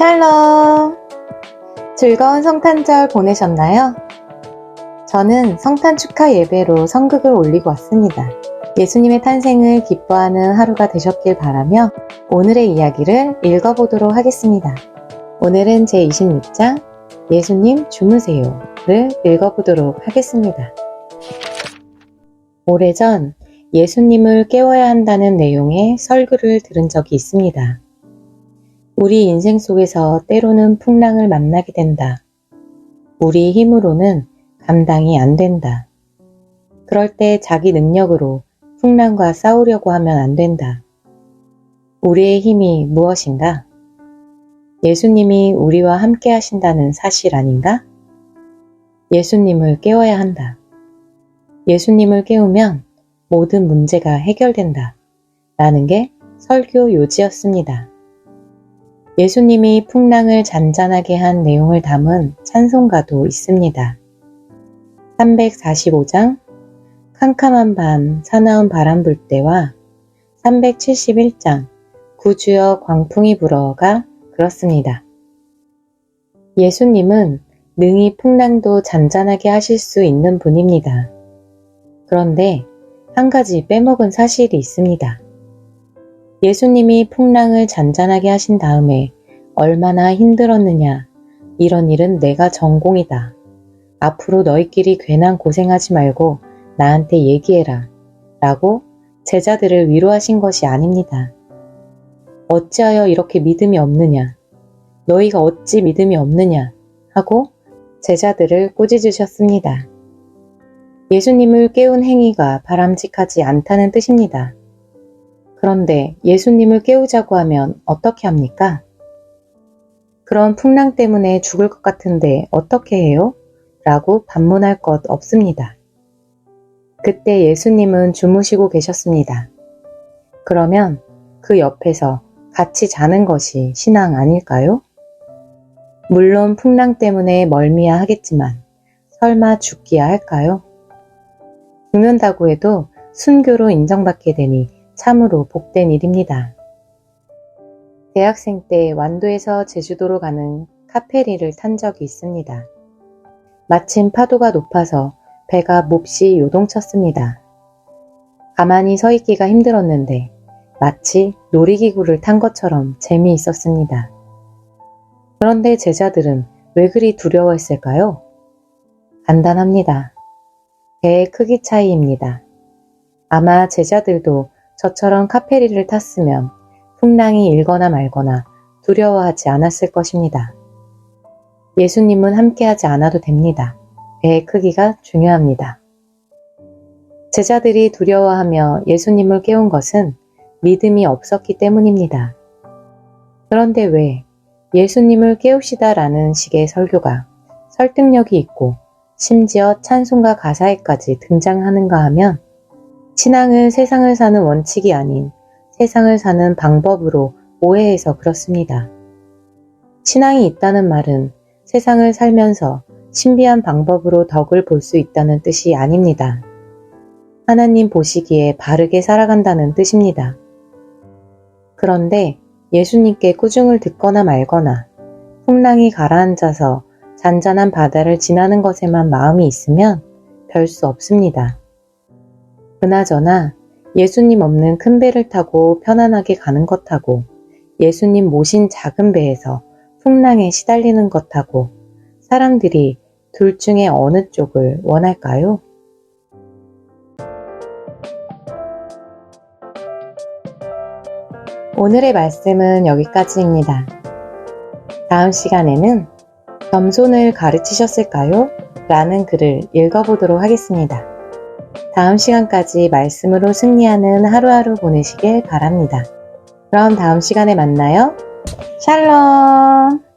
샬롬! 즐거운 성탄절 보내셨나요? 저는 성탄 축하 예배로 성극을 올리고 왔습니다. 예수님의 탄생을 기뻐하는 하루가 되셨길 바라며 오늘의 이야기를 읽어보도록 하겠습니다. 오늘은 제26장 예수님 주무세요를 읽어보도록 하겠습니다. 오래전 예수님을 깨워야 한다는 내용의 설교를 들은 적이 있습니다. 우리 인생 속에서 때로는 풍랑을 만나게 된다. 우리 힘으로는 감당이 안 된다. 그럴 때 자기 능력으로 풍랑과 싸우려고 하면 안 된다. 우리의 힘이 무엇인가? 예수님이 우리와 함께 하신다는 사실 아닌가? 예수님을 깨워야 한다. 예수님을 깨우면 모든 문제가 해결된다. 라는 게 설교 요지였습니다. 예수님이 풍랑을 잔잔하게 한 내용을 담은 찬송가도 있습니다. 345장 캄캄한 밤 사나운 바람 불 때와 371장 구주여 광풍이 불어가 그렇습니다. 예수님은 능히 풍랑도 잔잔하게 하실 수 있는 분입니다. 그런데 한 가지 빼먹은 사실이 있습니다. 예수님이 풍랑을 잔잔하게 하신 다음에 얼마나 힘들었느냐. 이런 일은 내가 전공이다. 앞으로 너희끼리 괜한 고생하지 말고 나한테 얘기해라. 라고 제자들을 위로하신 것이 아닙니다. 어찌하여 이렇게 믿음이 없느냐. 너희가 어찌 믿음이 없느냐. 하고 제자들을 꾸짖으셨습니다. 예수님을 깨운 행위가 바람직하지 않다는 뜻입니다. 그런데 예수님을 깨우자고 하면 어떻게 합니까? 그런 풍랑 때문에 죽을 것 같은데 어떻게 해요? 라고 반문할 것 없습니다. 그때 예수님은 주무시고 계셨습니다. 그러면 그 옆에서 같이 자는 것이 신앙 아닐까요? 물론 풍랑 때문에 멀미야 하겠지만 설마 죽기야 할까요? 죽는다고 해도 순교로 인정받게 되니 참으로 복된 일입니다. 대학생 때 완도에서 제주도로 가는 카페리를 탄 적이 있습니다. 마침 파도가 높아서 배가 몹시 요동쳤습니다. 가만히 서 있기가 힘들었는데 마치 놀이기구를 탄 것처럼 재미있었습니다. 그런데 제자들은 왜 그리 두려워했을까요? 간단합니다. 배의 크기 차이입니다. 아마 제자들도 저처럼 카페리를 탔으면 풍랑이 일거나 말거나 두려워하지 않았을 것입니다. 예수님은 함께하지 않아도 됩니다. 배의 크기가 중요합니다. 제자들이 두려워하며 예수님을 깨운 것은 믿음이 없었기 때문입니다. 그런데 왜 예수님을 깨웁시다 라는 식의 설교가 설득력이 있고 심지어 찬송가 가사에까지 등장하는가 하면 신앙은 세상을 사는 원칙이 아닌 세상을 사는 방법으로 오해해서 그렇습니다. 신앙이 있다는 말은 세상을 살면서 신비한 방법으로 덕을 볼 수 있다는 뜻이 아닙니다. 하나님 보시기에 바르게 살아간다는 뜻입니다. 그런데 예수님께 꾸중을 듣거나 말거나 풍랑이 가라앉아서 잔잔한 바다를 지나는 것에만 마음이 있으면 별 수 없습니다. 그나저나 예수님 없는 큰 배를 타고 편안하게 가는 것하고 예수님 모신 작은 배에서 풍랑에 시달리는 것하고 사람들이 둘 중에 어느 쪽을 원할까요? 오늘의 말씀은 여기까지입니다. 다음 시간에는 겸손을 가르치셨을까요? 라는 글을 읽어보도록 하겠습니다. 다음 시간까지 말씀으로 승리하는 하루하루 보내시길 바랍니다. 그럼 다음 시간에 만나요. 샬롬!